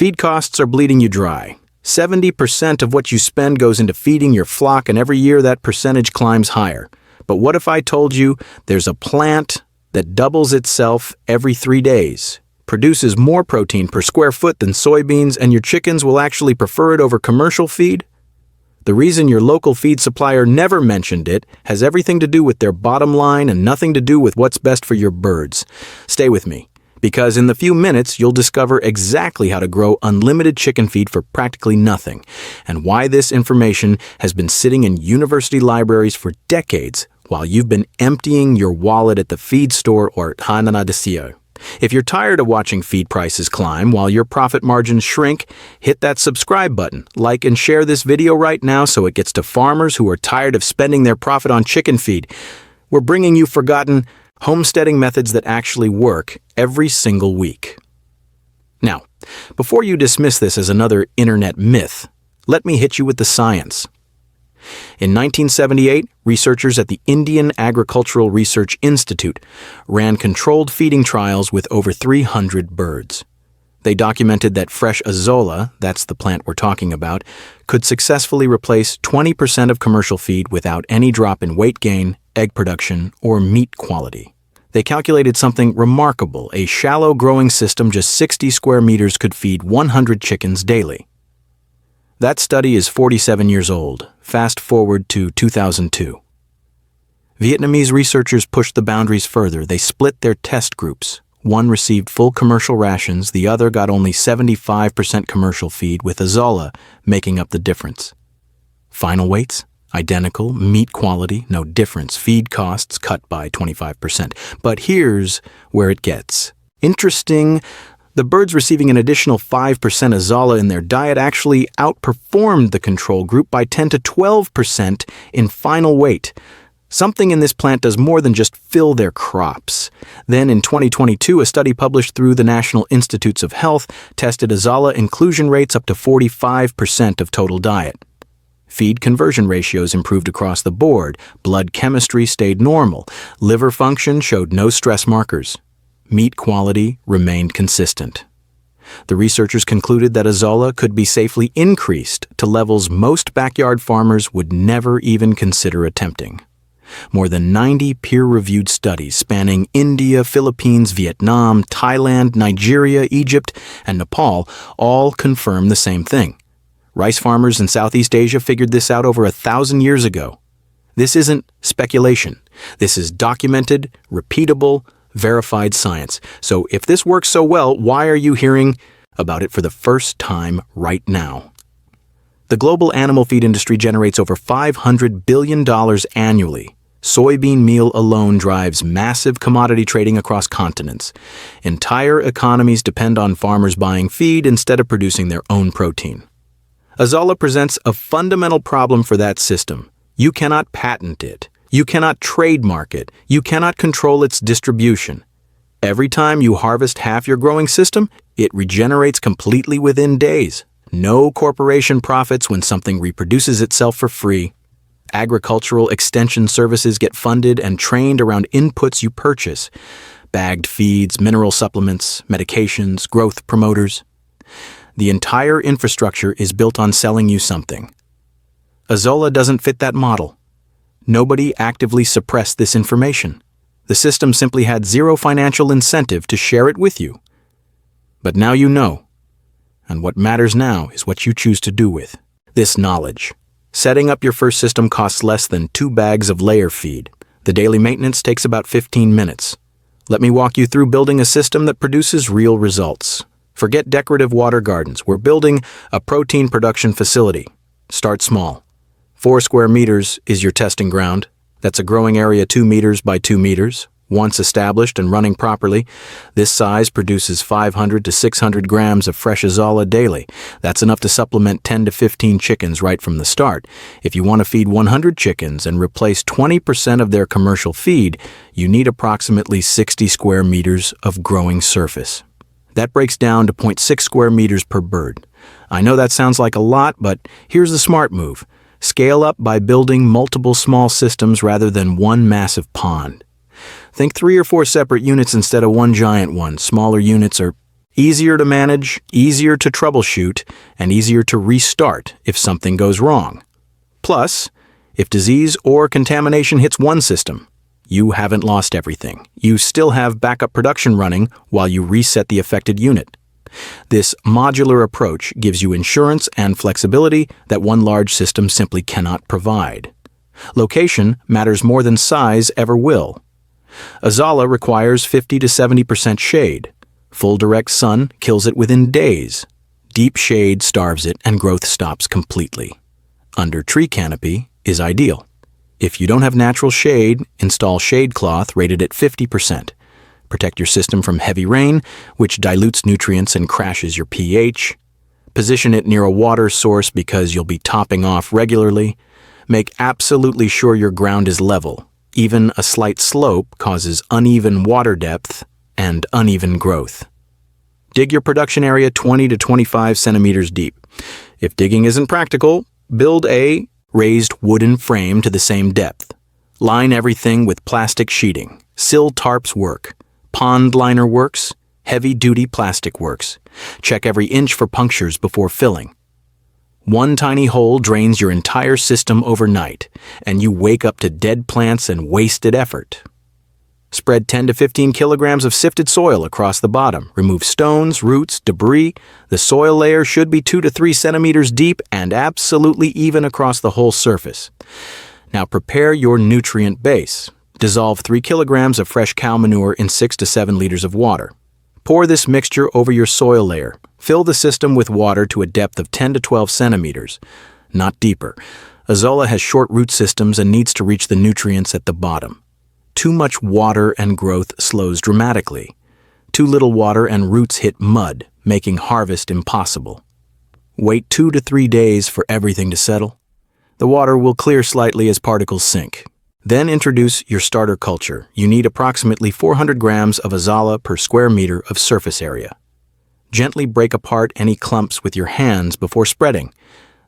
Feed costs are bleeding you dry. 70% of what you spend goes into feeding your flock, and every year that percentage climbs higher. But what if I told you there's a plant that doubles itself every 3 days, produces more protein per square foot than soybeans, and your chickens will actually prefer it over commercial feed? The reason your local feed supplier never mentioned it has everything to do with their bottom line and nothing to do with what's best for your birds. Stay with me, because in the few minutes you'll discover exactly how to grow unlimited chicken feed for practically nothing, and why this information has been sitting in university libraries for decades while you've been emptying your wallet at the feed store or hananadesiyo. If you're tired of watching feed prices climb while your profit margins shrink, hit that subscribe button, like and share this video right now so it gets to farmers who are tired of spending their profit on chicken feed. We're bringing you forgotten homesteading methods that actually work every single week. Now, before you dismiss this as another internet myth, let me hit you with the science. In 1978, researchers at the Indian Agricultural Research Institute ran controlled feeding trials with over 300 birds. They documented that fresh azola, that's the plant we're talking about, could successfully replace 20% of commercial feed without any drop in weight gain, egg production, or meat quality. They calculated something remarkable. A shallow growing system just 60 square meters could feed 100 chickens daily. That study is 47 years old. Fast forward to 2002. Vietnamese researchers pushed the boundaries further. They split their test groups. One received full commercial rations, the other got only 75% commercial feed, with azola making up the difference. Final weights? Identical. Meat quality? No difference. Feed costs cut by 25%. But here's where it gets interesting. The birds receiving an additional 5% azola in their diet actually outperformed the control group by 10 to 12% in final weight. Something in this plant does more than just fill their crops. Then in 2022, a study published through the National Institutes of Health tested azola inclusion rates up to 45% of total diet. Feed conversion ratios improved across the board. Blood chemistry stayed normal. Liver function showed no stress markers. Meat quality remained consistent. The researchers concluded that azola could be safely increased to levels most backyard farmers would never even consider attempting. More than 90 peer-reviewed studies spanning India, Philippines, Vietnam, Thailand, Nigeria, Egypt, and Nepal all confirm the same thing. Rice farmers in Southeast Asia figured this out over 1,000 years ago. This isn't speculation. This is documented, repeatable, verified science. So if this works so well, why are you hearing about it for the first time right now? The global animal feed industry generates over $500 billion annually. Soybean meal alone drives massive commodity trading across continents. Entire economies depend on farmers buying feed instead of producing their own protein. Azola presents a fundamental problem for that system. You cannot patent it. You cannot trademark it. You cannot control its distribution. Every time you harvest half your growing system, it regenerates completely within days. No corporation profits when something reproduces itself for free. Agricultural extension services get funded and trained around inputs you purchase: bagged feeds, mineral supplements, medications, growth promoters. The entire infrastructure is built on selling you something. Azola doesn't fit that model. Nobody actively suppressed this information. The system simply had zero financial incentive to share it with you. But now you know. And what matters now is what you choose to do with this knowledge. Setting up your first system costs less than 2 bags of layer feed. The daily maintenance takes about 15 minutes. Let me walk you through building a system that produces real results. Forget decorative water gardens. We're building a protein production facility. Start small. 4 square meters is your testing ground. That's a growing area 2 meters by 2 meters. Once established and running properly, this size produces 500 to 600 grams of fresh azola daily. That's enough to supplement 10 to 15 chickens right from the start. If you want to feed 100 chickens and replace 20% of their commercial feed, you need approximately 60 square meters of growing surface. That breaks down to 0.6 square meters per bird. I know that sounds like a lot, but here's the smart move. Scale up by building multiple small systems rather than one massive pond. Think 3 or 4 separate units instead of one giant one. Smaller units are Easier to manage, easier to troubleshoot, and easier to restart if something goes wrong. Plus, if disease or contamination hits one system, you haven't lost everything. You still have backup production running while you reset the affected unit. This modular approach gives you insurance and flexibility that one large system simply cannot provide. Location matters more than size ever will. Azolla requires 50 to 70% shade. Full direct sun kills it within days. Deep shade starves it and growth stops completely. Under tree canopy is ideal. If you don't have natural shade, install shade cloth rated at 50%. Protect your system from heavy rain, which dilutes nutrients and crashes your pH. Position it near a water source because you'll be topping off regularly. Make absolutely sure your ground is level. Even a slight slope causes uneven water depth and uneven growth. Dig your production area 20 to 25 centimeters deep. If digging isn't practical, build a raised wooden frame to the same depth. Line everything with plastic sheeting. Sill tarps work. Pond liner works. Heavy-duty plastic works. Check every inch for punctures before filling. One tiny hole drains your entire system overnight, and you wake up to dead plants and wasted effort. Spread 10 to 15 kilograms of sifted soil across the bottom. Remove stones, roots, debris. The soil layer should be 2 to 3 centimeters deep and absolutely even across the whole surface. Now prepare your nutrient base. Dissolve 3 kilograms of fresh cow manure in 6 to 7 liters of water. Pour this mixture over your soil layer. Fill the system with water to a depth of 10 to 12 centimeters, not deeper. Azolla has short root systems and needs to reach the nutrients at the bottom. Too much water and growth slows dramatically. Too little water and roots hit mud, making harvest impossible. Wait 2 to 3 days for everything to settle. The water will clear slightly as particles sink. Then introduce your starter culture. You need approximately 400 grams of azolla per square meter of surface area. Gently break apart any clumps with your hands before spreading.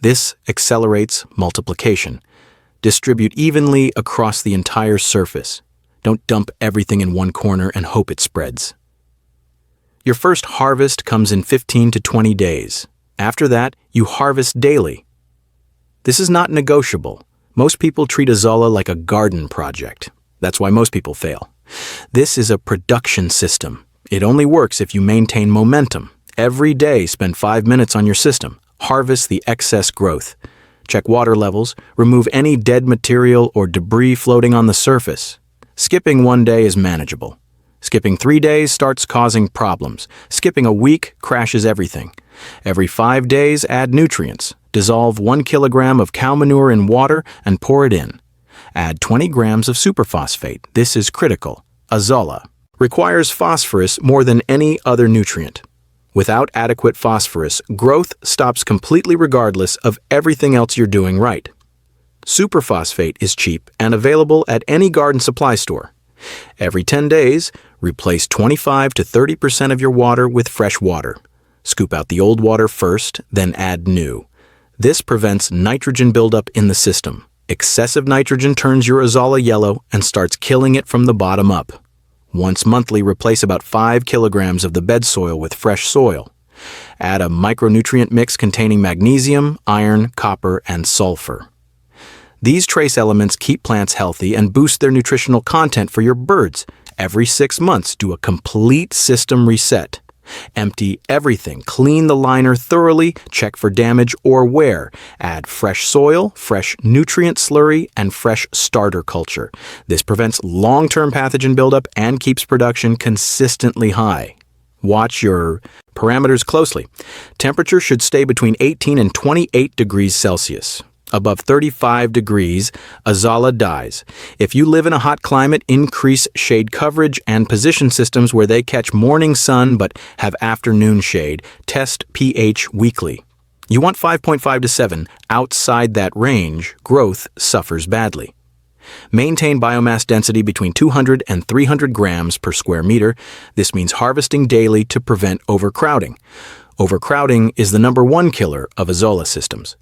This accelerates multiplication. Distribute evenly across the entire surface. Don't dump everything in one corner and hope it spreads. Your first harvest comes in 15 to 20 days. After that, you harvest daily. This is not negotiable. Most people treat azolla like a garden project. That's why most people fail. This is a production system. It only works if you maintain momentum. Every day, spend 5 minutes on your system. Harvest the excess growth. Check water levels. Remove any dead material or debris floating on the surface. Skipping 1 day is manageable. Skipping 3 days starts causing problems. Skipping a week crashes everything. Every 5 days, add nutrients. Dissolve 1 kilogram of cow manure in water and pour it in. Add 20 grams of superphosphate. This is critical. Azolla requires phosphorus more than any other nutrient. Without adequate phosphorus, growth stops completely regardless of everything else you're doing right. Superphosphate is cheap and available at any garden supply store. Every 10 days, replace 25 to 30% of your water with fresh water. Scoop out the old water first, then add new. This prevents nitrogen buildup in the system. Excessive nitrogen turns your azolla yellow and starts killing it from the bottom up. Once monthly, replace about 5 kilograms of the bed soil with fresh soil. Add a micronutrient mix containing magnesium, iron, copper, and sulfur. These trace elements keep plants healthy and boost their nutritional content for your birds. Every 6 months, do a complete system reset. Empty everything, clean the liner thoroughly, check for damage or wear. Add fresh soil, fresh nutrient slurry, and fresh starter culture. This prevents long-term pathogen buildup and keeps production consistently high. Watch your parameters closely. Temperature should stay between 18 and 28 degrees Celsius. Above 35 degrees, azolla dies. If you live in a hot climate, increase shade coverage and position systems where they catch morning sun but have afternoon shade. Test pH weekly. You want 5.5 to 7. Outside that range, growth suffers badly. Maintain biomass density between 200 and 300 grams per square meter. This means harvesting daily to prevent overcrowding. Overcrowding is the #1 killer of azolla systems.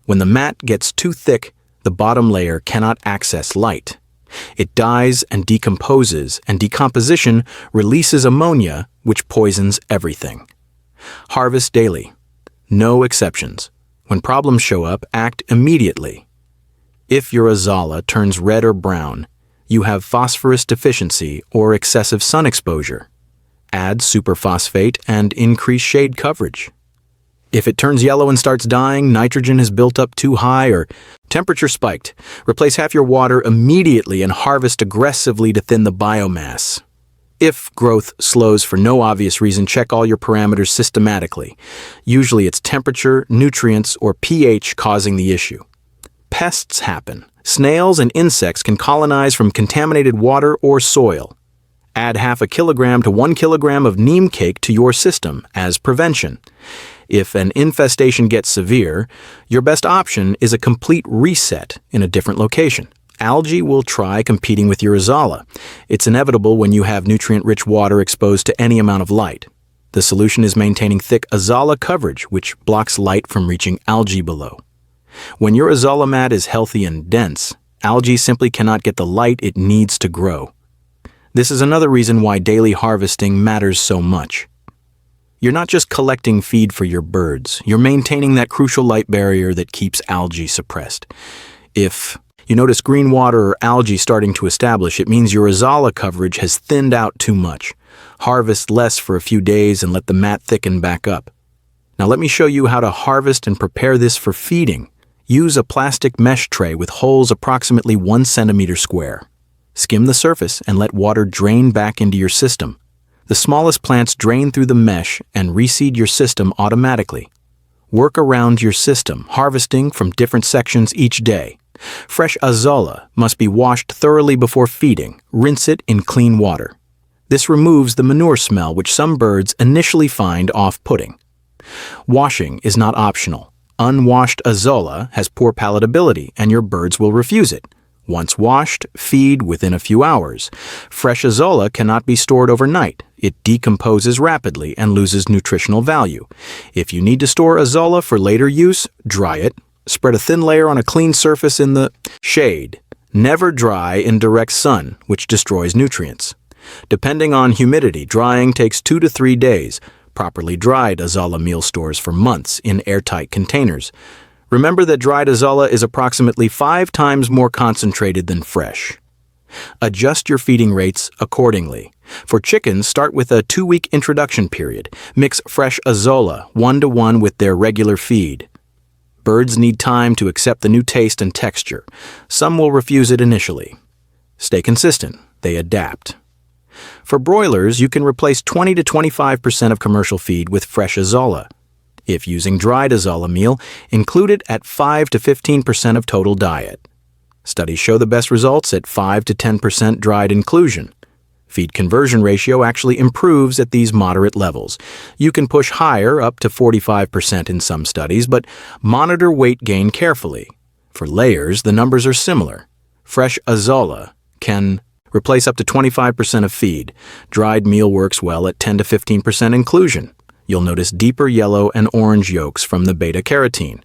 When the mat gets too thick, the bottom layer cannot access light. It dies and decomposes, and decomposition releases ammonia, which poisons everything. Harvest daily. No exceptions. When problems show up, act immediately. If your azolla turns red or brown, you have phosphorus deficiency or excessive sun exposure. Add superphosphate and increase shade coverage. If it turns yellow and starts dying, nitrogen has built up too high, or temperature spiked, replace half your water immediately and harvest aggressively to thin the biomass. If growth slows for no obvious reason, check all your parameters systematically. Usually it's temperature, nutrients, or pH causing the issue. Pests happen. Snails and insects can colonize from contaminated water or soil. Add half a kilogram to 1 kilogram of neem cake to your system as prevention. If an infestation gets severe, your best option is a complete reset in a different location. Algae will try competing with your azolla. It's inevitable when you have nutrient-rich water exposed to any amount of light. The solution is maintaining thick azolla coverage, which blocks light from reaching algae below. When your azolla mat is healthy and dense, algae simply cannot get the light it needs to grow. This is another reason why daily harvesting matters so much. You're not just collecting feed for your birds, you're maintaining that crucial light barrier that keeps algae suppressed. If you notice green water or algae starting to establish, it means your azolla coverage has thinned out too much. Harvest less for a few days and let the mat thicken back up. Now let me show you how to harvest and prepare this for feeding. Use a plastic mesh tray with holes approximately 1 centimeter square. Skim the surface and let water drain back into your system. The smallest plants drain through the mesh and reseed your system automatically. Work around your system, harvesting from different sections each day. Fresh azolla must be washed thoroughly before feeding. Rinse it in clean water. This removes the manure smell which some birds initially find off-putting. Washing is not optional. Unwashed azolla has poor palatability and your birds will refuse it. Once washed, feed within a few hours. Fresh azolla cannot be stored overnight. It decomposes rapidly and loses nutritional value. If you need to store azolla for later use, dry it. Spread a thin layer on a clean surface in the shade. Never dry in direct sun, which destroys nutrients. Depending on humidity, drying takes 2 to 3 days. Properly dried azolla meal stores for months in airtight containers. Remember that dried azolla is approximately 5 times more concentrated than fresh. Adjust your feeding rates accordingly. For chickens, start with a 2-week introduction period. Mix fresh azolla 1-to-1 with their regular feed. Birds need time to accept the new taste and texture. Some will refuse it initially. Stay consistent. They adapt. For broilers, you can replace 20 to 25% of commercial feed with fresh azolla. If using dried azolla meal, include it at 5 to 15% of total diet. Studies show the best results at 5 to 10% dried inclusion. Feed conversion ratio actually improves at these moderate levels. You can push higher, up to 45% in some studies, but monitor weight gain carefully. For layers, the numbers are similar. Fresh azolla can replace up to 25% of feed. Dried meal works well at 10 to 15% inclusion. You'll notice deeper yellow and orange yolks from the beta-carotene.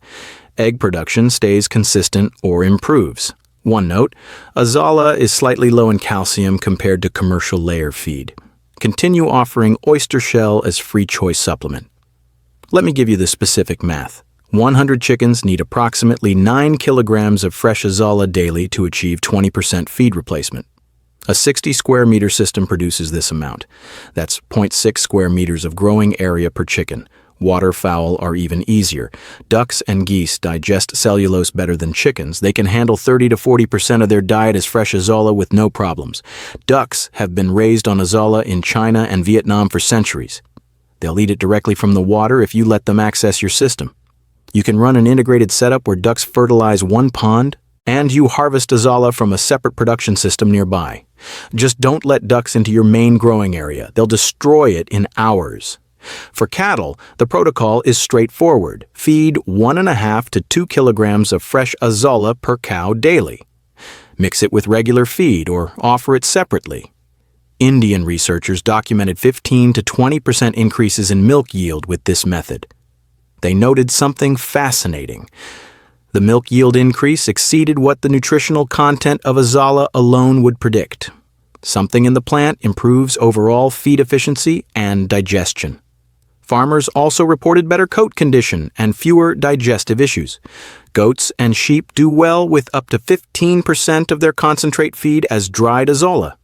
Egg production stays consistent or improves. One note, azolla is slightly low in calcium compared to commercial layer feed. Continue offering oyster shell as free choice supplement. Let me give you the specific math. 100 chickens need approximately 9 kilograms of fresh azolla daily to achieve 20% feed replacement. A 60 square meter system produces this amount. That's 0.6 square meters of growing area per chicken. Waterfowl are even easier. Ducks and geese digest cellulose better than chickens. They can handle 30 to 40% of their diet as fresh azolla with no problems. Ducks have been raised on azolla in China and Vietnam for centuries. They'll eat it directly from the water if you let them access your system. You can run an integrated setup where ducks fertilize one pond, and you harvest azolla from a separate production system nearby. Just don't let ducks into your main growing area. They'll destroy it in hours. For cattle, the protocol is straightforward. Feed 1.5 to 2 kilograms of fresh azolla per cow daily. Mix it with regular feed or offer it separately. Indian researchers documented 15 to 20% increases in milk yield with this method. They noted something fascinating. The milk yield increase exceeded what the nutritional content of azolla alone would predict. Something in the plant improves overall feed efficiency and digestion. Farmers also reported better coat condition and fewer digestive issues. Goats and sheep do well with up to 15% of their concentrate feed as dried azola.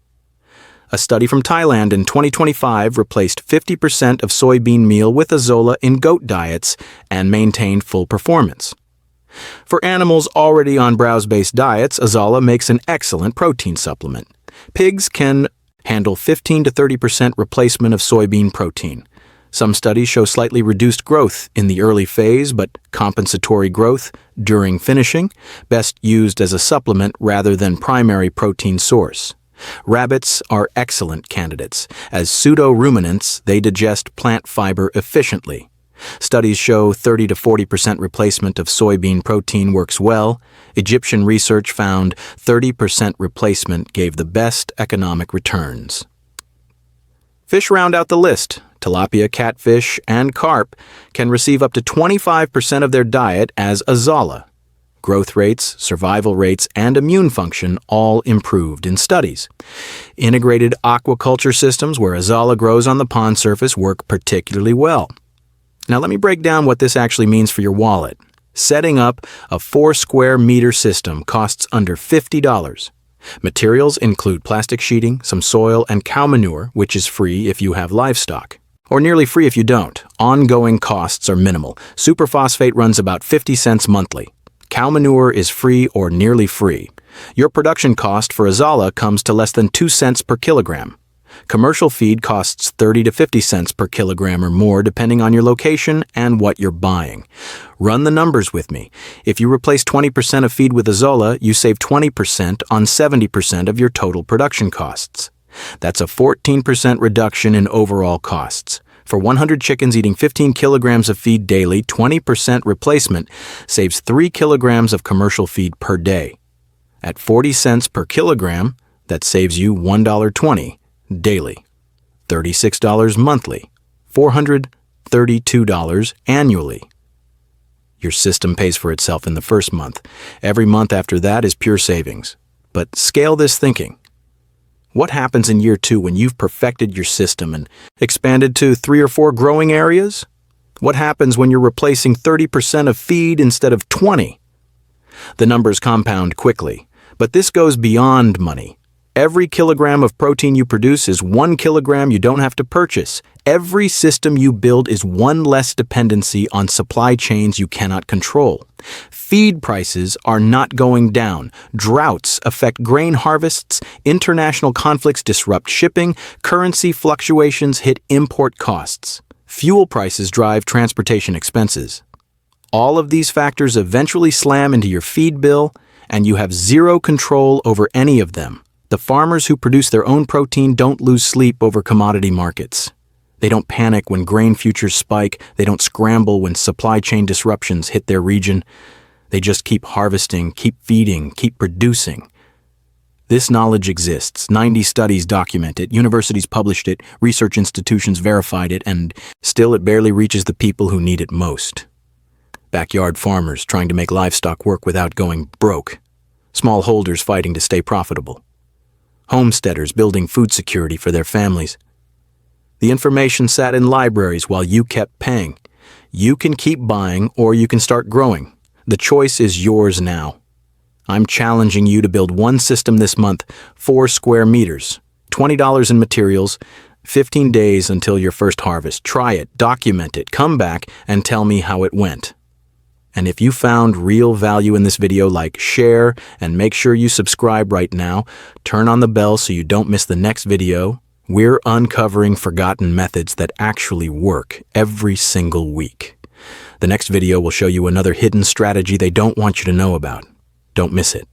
A study from Thailand in 2025 replaced 50% of soybean meal with azola in goat diets and maintained full performance. For animals already on browse-based diets, azola makes an excellent protein supplement. Pigs can handle 15 to 30% replacement of soybean protein. Some studies show slightly reduced growth in the early phase, but compensatory growth during finishing, best used as a supplement rather than primary protein source. Rabbits are excellent candidates. As pseudo-ruminants, they digest plant fiber efficiently. Studies show 30 to 40% replacement of soybean protein works well. Egyptian research found 30% replacement gave the best economic returns. Fish round out the list. Tilapia, catfish, and carp can receive up to 25% of their diet as azola. Growth rates, survival rates, and immune function all improved in studies. Integrated aquaculture systems where azola grows on the pond surface work particularly well. Now let me break down what this actually means for your wallet. Setting up a 4 square meter system costs under $50. Materials include plastic sheeting, some soil, and cow manure, which is free if you have livestock. Or nearly free if you don't. Ongoing costs are minimal. Superphosphate runs about 50 cents monthly. Cow manure is free or nearly free. Your production cost for azola comes to less than 2 cents per kilogram. Commercial feed costs 30 to 50 cents per kilogram or more depending on your location and what you're buying. Run the numbers with me. If you replace 20% of feed with azola, you save 20% on 70% of your total production costs. That's a 14% reduction in overall costs. For 100 chickens eating 15 kilograms of feed daily, 20% replacement saves 3 kilograms of commercial feed per day. At 40 cents per kilogram, that saves you $1.20 daily, $36 monthly, $432 annually. Your system pays for itself in the first month. Every month after that is pure savings. But scale this thinking. What happens in year 2 when you've perfected your system and expanded to 3 or 4 growing areas? What happens when you're replacing 30% of feed instead of 20%? The numbers compound quickly, but this goes beyond money. Every kilogram of protein you produce is 1 kilogram you don't have to purchase. Every system you build is one less dependency on supply chains you cannot control. Feed prices are not going down. Droughts affect grain harvests, international conflicts disrupt shipping, currency fluctuations hit import costs. Fuel prices drive transportation expenses. All of these factors eventually slam into your feed bill, and you have zero control over any of them. The farmers who produce their own protein don't lose sleep over commodity markets. They don't panic when grain futures spike. They don't scramble when supply chain disruptions hit their region. They just keep harvesting, keep feeding, keep producing. This knowledge exists. 90 studies document it, universities published it, research institutions verified it, and still it barely reaches the people who need it most. Backyard farmers trying to make livestock work without going broke. Small holders fighting to stay profitable. Homesteaders building food security for their families. The information sat in libraries while you kept paying. You can keep buying or you can start growing. The choice is yours now. I'm challenging you to build one system this month, 4 square meters, $20 in materials, 15 days until your first harvest. Try it, document it, come back and tell me how it went. And if you found real value in this video, like, share, and make sure you subscribe right now. Turn on the bell so you don't miss the next video. We're uncovering forgotten methods that actually work every single week. The next video will show you another hidden strategy they don't want you to know about. Don't miss it.